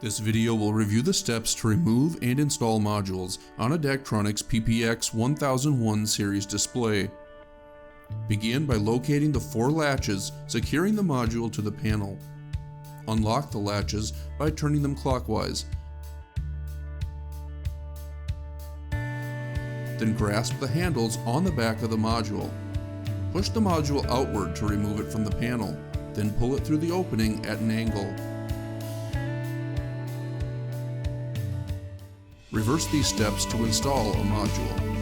This video will review the steps to remove and install modules on a Daktronics PPX-1001 series display. Begin by locating the 4 latches securing the module to the panel. Unlock the latches by turning them clockwise. Then grasp the handles on the back of the module. Push the module outward to remove it from the panel, then pull it through the opening at an angle. Reverse these steps to install a module.